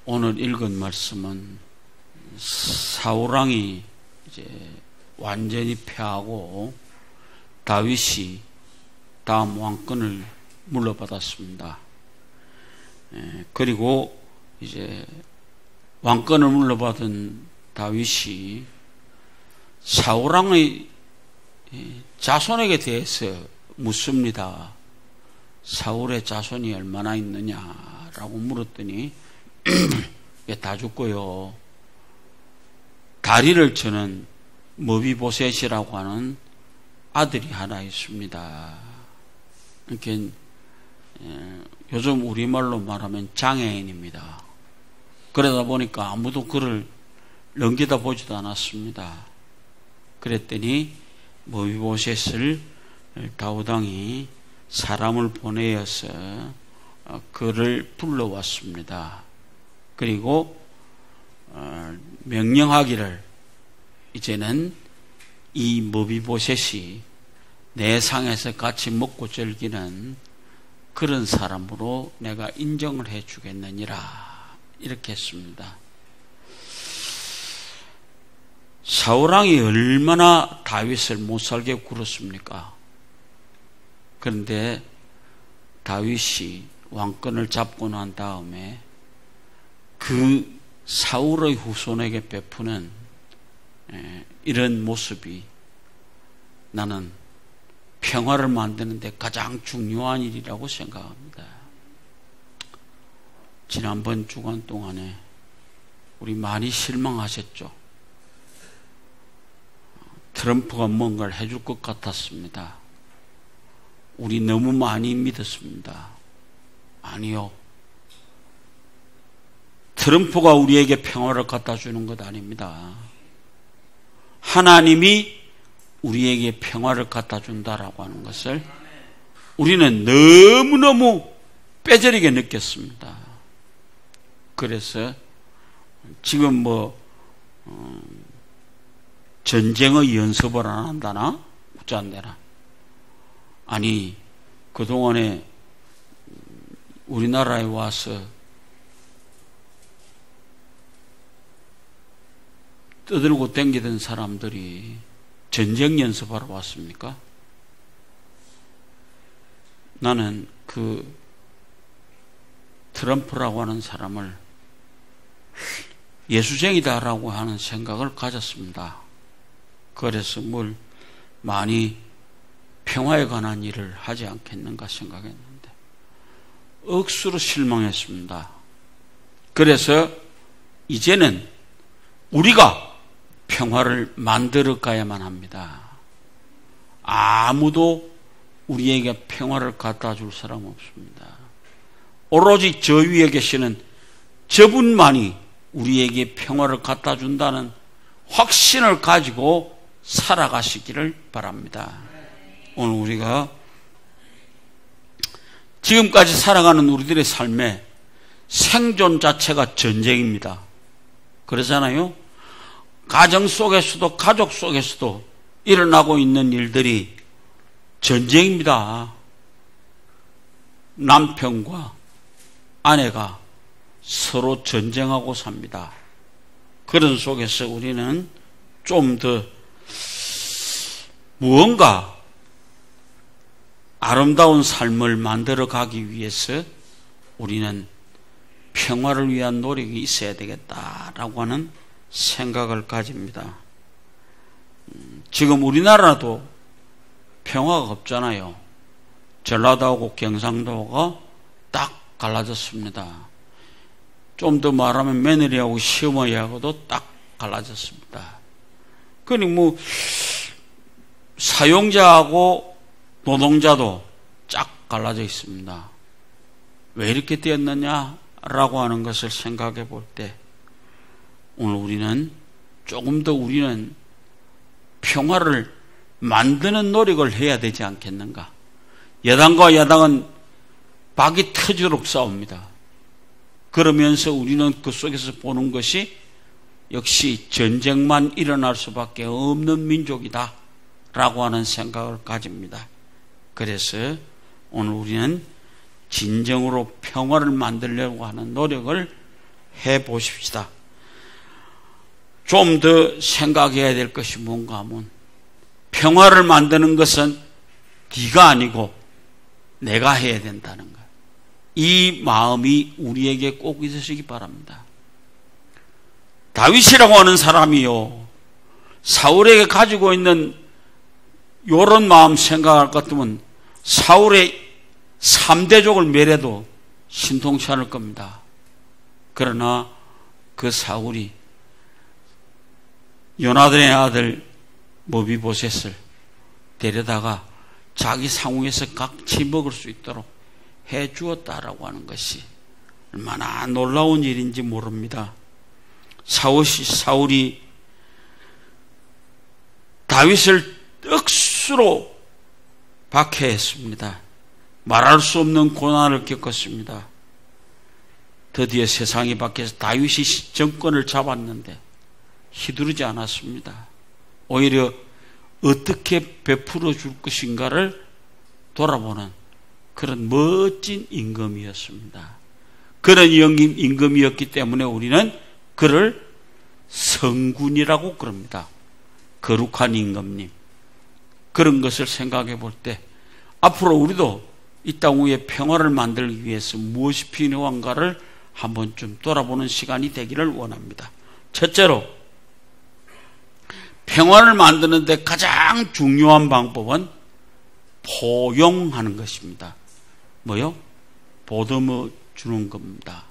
오늘 읽은 말씀은 사울왕이 이제 완전히 패하고 다윗이 다음 왕권을 물려받았습니다. 그리고 이제 왕권을 물려받은 다윗이 사울왕의 자손에게 대해서 묻습니다. 사울의 자손이 얼마나 있느냐라고 물었더니 다 죽고요. 다리를 쳐는 머비보셋이라고 하는 아들이 하나 있습니다. 이렇게 요즘 우리말로 말하면 장애인입니다. 그러다 보니까 아무도 그를 넘기다 보지도 않았습니다. 그랬더니 머비보셋을 다윗왕이 사람을 보내어서 그를 불러왔습니다. 그리고 명령하기를 이제는 이 머비보셋이 내 상에서 같이 먹고 즐기는 그런 사람으로 내가 인정을 해 주겠느니라 이렇게 했습니다. 사울왕이 얼마나 다윗을 못살게 굴었습니까? 그런데 다윗이 왕권을 잡고 난 다음에 그 사울의 후손에게 베푸는 이런 모습이 나는 평화를 만드는 데 가장 중요한 일이라고 생각합니다. 지난번 주간 동안에 우리 많이 실망하셨죠? 트럼프가 뭔가를 해줄 것 같았습니다. 우리 너무 많이 믿었습니다. 아니요. 트럼프가 우리에게 평화를 갖다 주는 것 아닙니다. 하나님이 우리에게 평화를 갖다 준다라고 하는 것을 우리는 너무너무 뼈저리게 느꼈습니다. 그래서 지금 전쟁의 연습을 안 한다나? 웃지 않대나? 아니, 그동안에 우리나라에 와서 떠들고 댕기던 사람들이 전쟁 연습하러 왔습니까? 나는 그 트럼프라고 하는 사람을 예수쟁이다라고 하는 생각을 가졌습니다. 그래서 뭘 많이 평화에 관한 일을 하지 않겠는가 생각했는데 억수로 실망했습니다. 그래서 이제는 우리가 평화를 만들어 가야만 합니다. 아무도 우리에게 평화를 갖다 줄 사람 없습니다. 오로지 저 위에 계시는 저분만이 우리에게 평화를 갖다 준다는 확신을 가지고 살아가시기를 바랍니다. 오늘 우리가 지금까지 살아가는 우리들의 삶에 생존 자체가 전쟁입니다. 그러잖아요. 가정 속에서도 가족 속에서도 일어나고 있는 일들이 전쟁입니다. 남편과 아내가 서로 전쟁하고 삽니다. 그런 속에서 우리는 좀 더 무언가 아름다운 삶을 만들어 가기 위해서 우리는 평화를 위한 노력이 있어야 되겠다라고 하는 생각을 가집니다. 지금 우리나라도 평화가 없잖아요. 전라도하고 경상도가 딱 갈라졌습니다. 좀 더 말하면 며느리하고 시어머니하고도 딱 갈라졌습니다. 그러니 사용자하고 노동자도 쫙 갈라져 있습니다. 왜 이렇게 되었느냐라고 하는 것을 생각해 볼 때 오늘 우리는 조금 더 우리는 평화를 만드는 노력을 해야 되지 않겠는가. 여당과 야당은 박이 터지도록 싸웁니다. 그러면서 우리는 그 속에서 보는 것이 역시 전쟁만 일어날 수밖에 없는 민족이다 라고 하는 생각을 가집니다. 그래서 오늘 우리는 진정으로 평화를 만들려고 하는 노력을 해보십시다. 좀 더 생각해야 될 것이 뭔가 하면 평화를 만드는 것은 네가 아니고 내가 해야 된다는 것. 이 마음이 우리에게 꼭 있으시기 바랍니다. 다윗이라고 하는 사람이요, 사울에게 가지고 있는 이런 마음 생각할 것 같으면 사울의 3대족을 멸해도 신통치 않을 겁니다. 그러나 그 사울이 요나단의 아들 모비보셋을 데려다가 자기 상우에서 각지 먹을 수 있도록 해 주었다라고 하는 것이 얼마나 놀라운 일인지 모릅니다. 사울이 다윗을 억수로 박해했습니다. 말할 수 없는 고난을 겪었습니다. 드디어 세상이 바뀌어서 다윗이 정권을 잡았는데 휘두르지 않았습니다. 오히려 어떻게 베풀어 줄 것인가를 돌아보는 그런 멋진 임금이었습니다. 그런 임금이었기 때문에 우리는 그를 성군이라고 그럽니다. 거룩한 임금님. 그런 것을 생각해 볼 때 앞으로 우리도 이 땅 위에 평화를 만들기 위해서 무엇이 필요한가를 한번 좀 돌아보는 시간이 되기를 원합니다. 첫째로, 평화를 만드는 데 가장 중요한 방법은 포용하는 것입니다. 뭐요? 보듬어 주는 겁니다.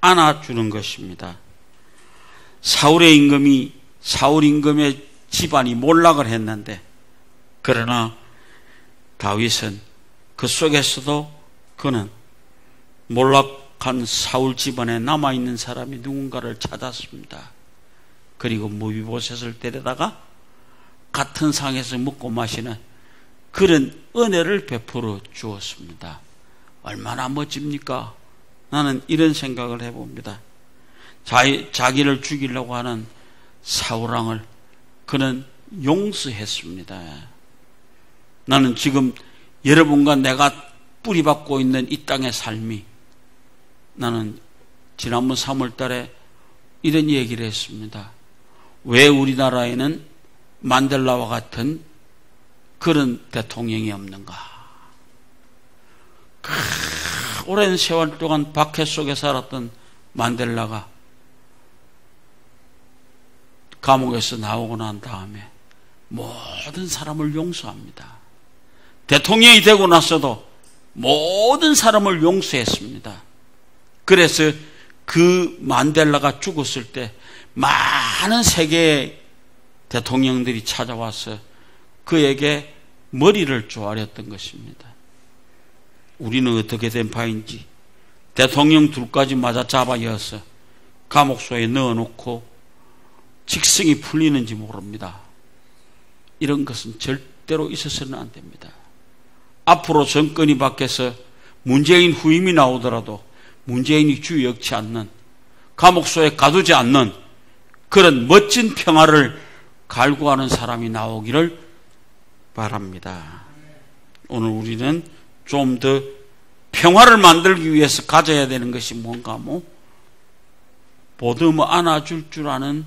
안아주는 것입니다. 사울 임금의 집안이 몰락을 했는데, 그러나 다윗은 그 속에서도 그는 몰락한 사울 집안에 남아있는 사람이 누군가를 찾았습니다. 그리고 모비보셋을 데려다가 같은 상에서 먹고 마시는 그런 은혜를 베풀어 주었습니다. 얼마나 멋집니까? 나는 이런 생각을 해봅니다. 자기를 죽이려고 하는 사울왕을 그는 용서했습니다. 나는 지금 여러분과 내가 뿌리박고 있는 이 땅의 삶이, 나는 지난번 3월 달에 이런 얘기를 했습니다. 왜 우리나라에는 만델라와 같은 그런 대통령이 없는가? 오랜 세월 동안 박해 속에 살았던 만델라가 감옥에서 나오고 난 다음에 모든 사람을 용서합니다. 대통령이 되고 나서도 모든 사람을 용서했습니다. 그래서 그 만델라가 죽었을 때 많은 세계의 대통령들이 찾아와서 그에게 머리를 조아렸던 것입니다. 우리는 어떻게 된 바인지 대통령 둘까지 맞아 잡아여서 감옥소에 넣어놓고 직성이 풀리는지 모릅니다. 이런 것은 절대로 있어서는 안 됩니다. 앞으로 정권이 바뀌어서 문재인 후임이 나오더라도 문재인이 주역치 않는, 감옥소에 가두지 않는 그런 멋진 평화를 갈구하는 사람이 나오기를 바랍니다. 오늘 우리는 좀 더 평화를 만들기 위해서 가져야 되는 것이 뭔가 보듬어 안아줄 줄 아는,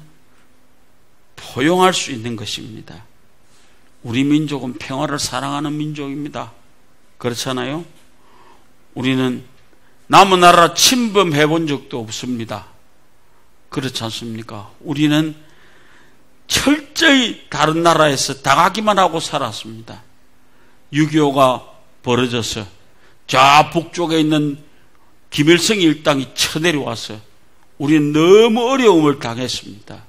포용할 수 있는 것입니다. 우리 민족은 평화를 사랑하는 민족입니다. 그렇잖아요? 우리는 남의 나라 침범해 본 적도 없습니다. 그렇지 않습니까? 우리는 철저히 다른 나라에서 당하기만 하고 살았습니다. 6.25가 벌어져서 저 북쪽에 있는 김일성 일당이 쳐내려와서 우리는 너무 어려움을 당했습니다.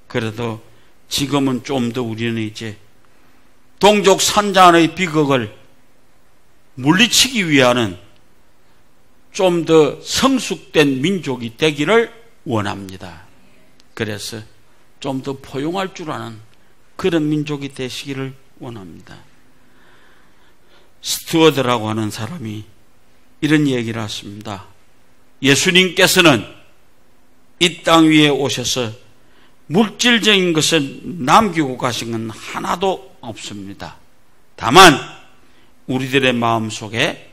그래도 지금은 좀 더 우리는 이제 동족 산잔의 비극을 물리치기 위한 좀 더 성숙된 민족이 되기를 원합니다. 그래서 좀 더 포용할 줄 아는 그런 민족이 되시기를 원합니다. 스튜어드라고 하는 사람이 이런 얘기를 했습니다. 예수님께서는 이 땅 위에 오셔서 물질적인 것을 남기고 가신 건 하나도 없습니다. 다만 우리들의 마음속에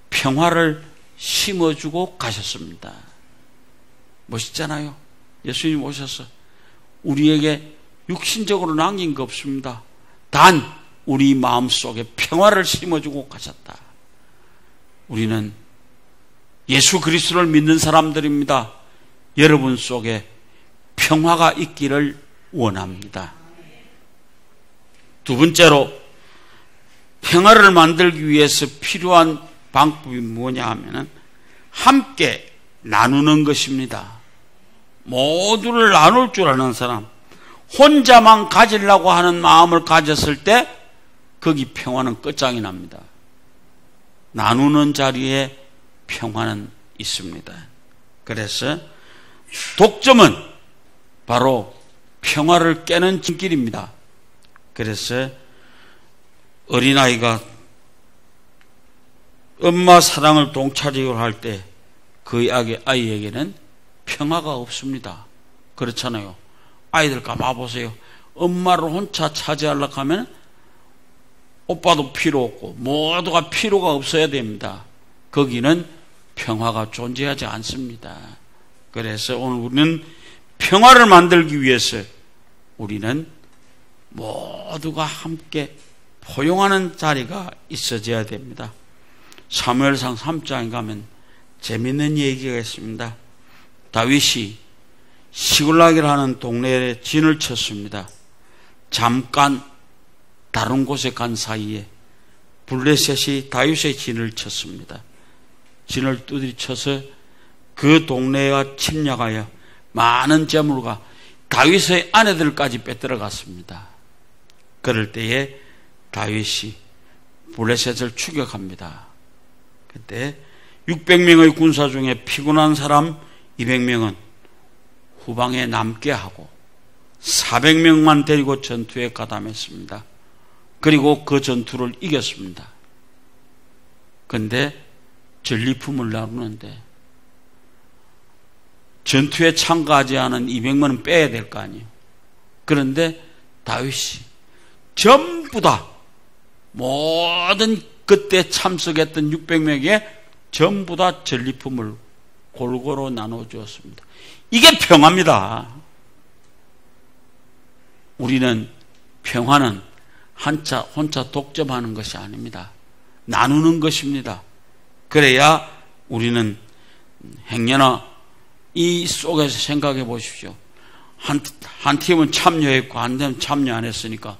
평화를 심어주고 가셨습니다. 멋있잖아요. 예수님 오셔서 우리에게 육신적으로 남긴 거 없습니다. 단 우리 마음속에 평화를 심어주고 가셨다. 우리는 예수 그리스도를 믿는 사람들입니다. 여러분 속에 평화가 있기를 원합니다. 두 번째로 평화를 만들기 위해서 필요한 방법이 뭐냐 하면은 함께 나누는 것입니다. 모두를 나눌 줄 아는 사람, 혼자만 가지려고 하는 마음을 가졌을 때 거기 평화는 끝장이 납니다. 나누는 자리에 평화는 있습니다. 그래서 독점은 바로 평화를 깨는 길입니다. 그래서 어린아이가 엄마 사랑을 동차지를 할 때 그 아이에게는 평화가 없습니다. 그렇잖아요. 아이들 가봐보세요. 엄마를 혼자 차지하려고 하면 오빠도 필요 없고 모두가 필요가 없어야 됩니다. 거기는 평화가 존재하지 않습니다. 그래서 오늘 우리는 평화를 만들기 위해서 우리는 모두가 함께 포용하는 자리가 있어져야 됩니다. 사무엘상 3장에 가면 재밌는 얘기가 있습니다. 다윗이 시글락이라 하는 동네에 진을 쳤습니다. 잠깐 다른 곳에 간 사이에 블레셋이 다윗의 진을 쳤습니다. 진을 두드려쳐서 그 동네와 침략하여 많은 재물과 다윗의 아내들까지 빼들어갔습니다. 그럴 때에 다윗이 블레셋을 추격합니다. 그때 600명의 군사 중에 피곤한 사람 200명은 후방에 남게 하고 400명만 데리고 전투에 가담했습니다. 그리고 그 전투를 이겼습니다. 그런데 전리품을 나누는데 전투에 참가하지 않은 200명은 빼야 될 거 아니에요. 그런데 다윗이 전부 다 모든 그때 참석했던 600명에게 전부 다 전리품을 골고루 나눠주었습니다. 이게 평화입니다. 우리는 평화는 혼자 독점하는 것이 아닙니다. 나누는 것입니다. 그래야 우리는 행여나 이 속에서 생각해 보십시오. 한 팀은 참여했고 한 팀은 참여 안 했으니까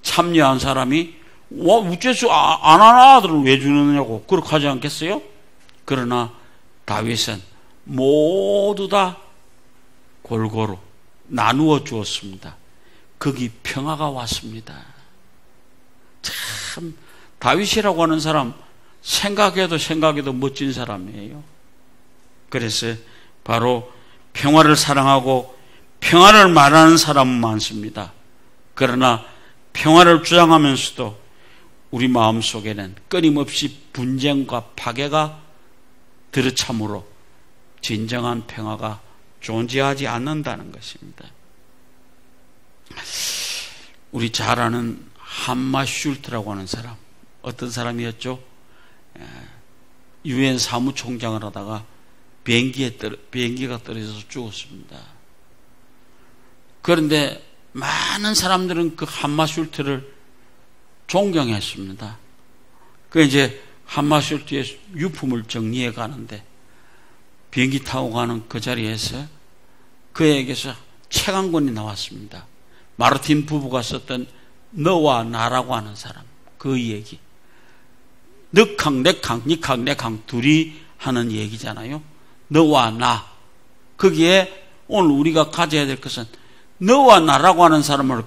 참여한 사람이 우째서 안 하는 아들을 왜 주느냐고 그렇게 하지 않겠어요? 그러나 다윗은 모두 다 골고루 나누어 주었습니다. 거기 평화가 왔습니다. 참 다윗이라고 하는 사람 생각해도 멋진 사람이에요. 그래서 바로 평화를 사랑하고 평화를 말하는 사람은 많습니다. 그러나 평화를 주장하면서도 우리 마음속에는 끊임없이 분쟁과 파괴가 들어차므로 진정한 평화가 존재하지 않는다는 것입니다. 우리 잘 아는 한마 슐트라고 하는 사람, 어떤 사람이었죠? 유엔 사무총장을 하다가 비행기가 떨어져서 죽었습니다. 그런데 많은 사람들은 그 한마 슐트를 존경했습니다. 그 이제 한마 슐트의 유품을 정리해 가는데 비행기 타고 가는 그 자리에서 그에게서 책 한 권이 나왔습니다. 마르틴 부부가 썼던 너와 나라고 하는 사람, 그 얘기. 늑항, 내캉, 니캉, 내캉 둘이 하는 얘기잖아요. 너와 나. 거기에 오늘 우리가 가져야 될 것은 너와 나라고 하는 사람을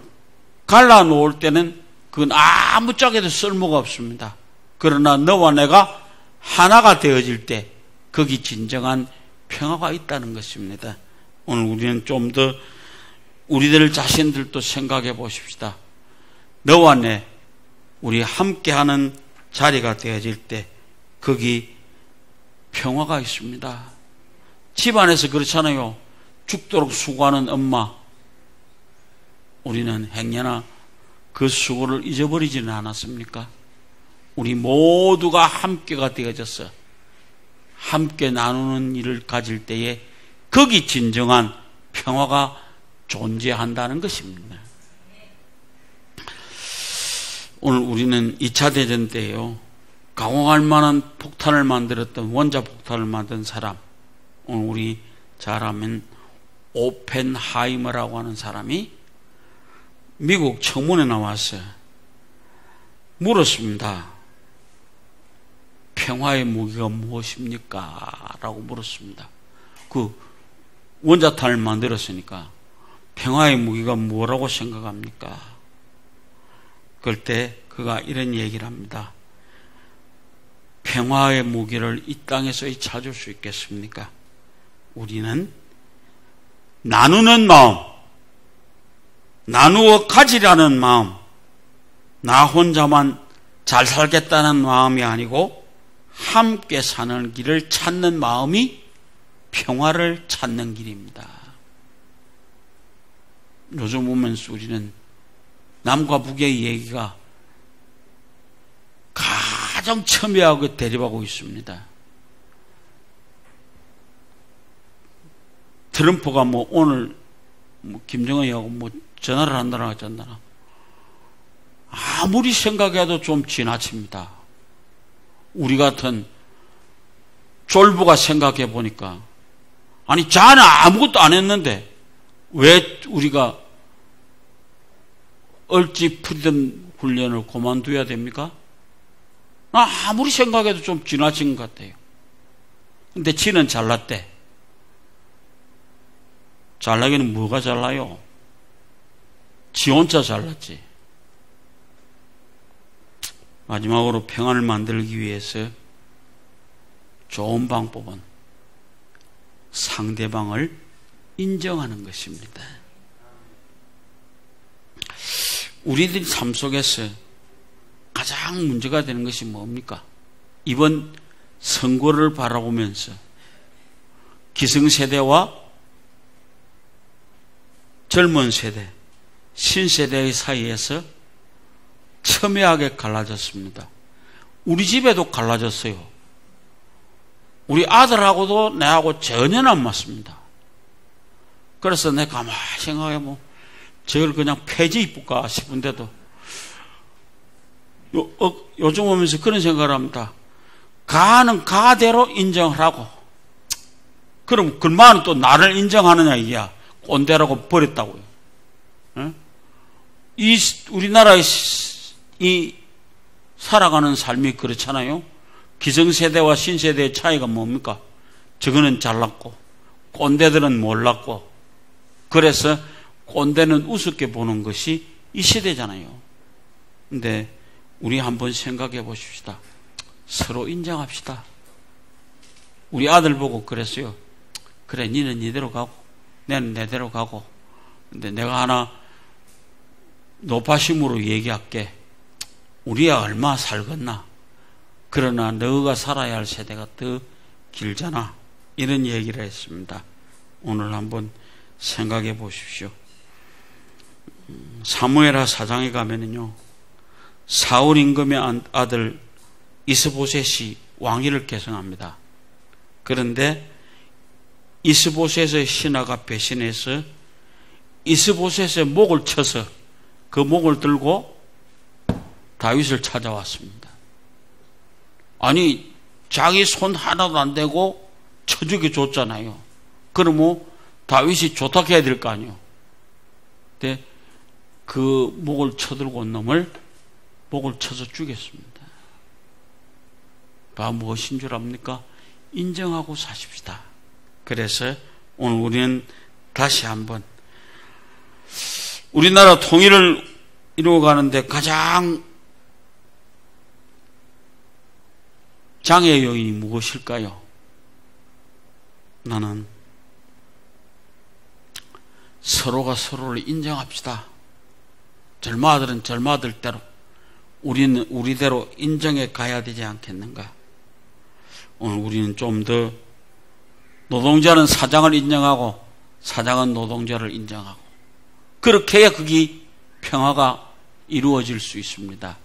갈라놓을 때는 그건 아무짝에도 쓸모가 없습니다. 그러나 너와 내가 하나가 되어질 때 거기 진정한 평화가 있다는 것입니다. 오늘 우리는 좀 더 우리들 자신들도 생각해 보십시다. 너와 내 우리 함께하는 자리가 되어질 때 거기 평화가 있습니다. 집안에서 그렇잖아요. 죽도록 수고하는 엄마, 우리는 행여나 그 수고를 잊어버리지는 않았습니까? 우리 모두가 함께가 되어져서 함께 나누는 일을 가질 때에 거기 진정한 평화가 존재한다는 것입니다. 오늘 우리는 2차 대전 때요, 가공할 만한 폭탄을 만들었던, 원자 폭탄을 만든 사람, 오늘 우리 잘 아는 오펜하이머라고 하는 사람이 미국 청문회 나와서 물었습니다. 평화의 무기가 무엇입니까? 라고 물었습니다. 그 원자탄을 만들었으니까 평화의 무기가 뭐라고 생각합니까? 그럴 때 그가 이런 얘기를 합니다. 평화의 무기를 이 땅에서 찾을 수 있겠습니까? 우리는 나누는 마음, 나누어 가지라는 마음, 나 혼자만 잘 살겠다는 마음이 아니고 함께 사는 길을 찾는 마음이 평화를 찾는 길입니다. 요즘 보면서 우리는 남과 북의 얘기가 가장 첨예하게 대립하고 있습니다. 트럼프가 오늘 김정은이하고 전화를 한다나 어쩐다나 아무리 생각해도 좀 지나칩니다. 우리 같은 쫄보가 생각해 보니까, 아니 자는 아무것도 안 했는데 왜 우리가 얼지 프리덤 훈련을 그만둬야 됩니까? 아무리 생각해도 좀 지나친 것 같아요. 근데 지는 잘났대. 잘나기는 뭐가 잘나요? 지 혼자 잘났지. 마지막으로 평안을 만들기 위해서 좋은 방법은 상대방을 인정하는 것입니다. 우리들 삶 속에서 가장 문제가 되는 것이 뭡니까? 이번 선거를 바라보면서 기성세대와 젊은 세대, 신세대의 사이에서 첨예하게 갈라졌습니다. 우리 집에도 갈라졌어요. 우리 아들하고도 내하고 전혀 안 맞습니다. 그래서 내가 가만히 생각해보면 저걸 그냥 폐지 입을까 싶은데도 요즘 오면서 그런 생각을 합니다. 가는 가대로 인정을 하고, 그럼 그만은 또 나를 인정하느냐 이게야. 꼰대라고 버렸다고요. 이 우리나라의 이 살아가는 삶이 그렇잖아요. 기성세대와 신세대의 차이가 뭡니까? 저거는 잘났고 꼰대들은 몰랐고, 그래서 꼰대는 우습게 보는 것이 이 시대잖아요. 근데 우리 한번 생각해 보십시다. 서로 인정합시다. 우리 아들 보고 그랬어요. 그래, 니는 니대로 가고 내는 내대로 가고, 근데 내가 하나 노파심으로 얘기할게. 우리야 얼마 살겠나? 그러나 너가 살아야 할 세대가 더 길잖아. 이런 얘기를 했습니다. 오늘 한번 생각해 보십시오. 사무엘하 4장에 가면은요, 사울 임금의 아들 이스보셋이 왕위를 계승합니다. 그런데 이스보셋의 신하가 배신해서 이스보셋의 목을 쳐서 그 목을 들고 다윗을 찾아왔습니다. 아니 자기 손 하나도 안 대고 쳐주기 줬잖아요. 그러면 다윗이 조탁해야 될 거 아니에요. 근데 그 목을 쳐들고 온 놈을 목을 쳐서 죽였습니다. 무엇인 줄 압니까? 인정하고 사십시다. 그래서 오늘 우리는 다시 한번 우리나라 통일을 이루어가는데 가장 장애 요인이 무엇일까요? 나는 서로가 서로를 인정합시다. 젊아들은 젊아들대로, 우리는 우리대로 인정해 가야 되지 않겠는가? 오늘 우리는 좀 더 노동자는 사장을 인정하고 사장은 노동자를 인정하고, 그렇게 해야 그게 평화가 이루어질 수 있습니다.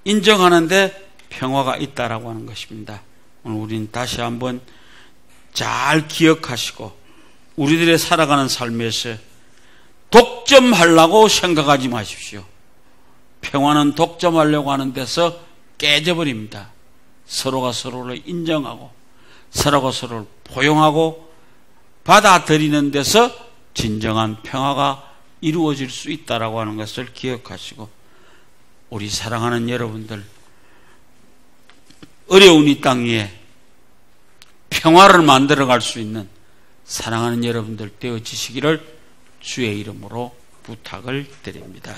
인정하는데 평화가 있다라고 하는 것입니다. 오늘 우리는 다시 한번 잘 기억하시고 우리들의 살아가는 삶에서 독점하려고 생각하지 마십시오. 평화는 독점하려고 하는 데서 깨져버립니다. 서로가 서로를 인정하고 서로가 서로를 포용하고 받아들이는 데서 진정한 평화가 이루어질 수 있다라고 하는 것을 기억하시고, 우리 사랑하는 여러분들, 어려운 이 땅 위에 평화를 만들어갈 수 있는 사랑하는 여러분들 되어지시기를 주의 이름으로 부탁을 드립니다.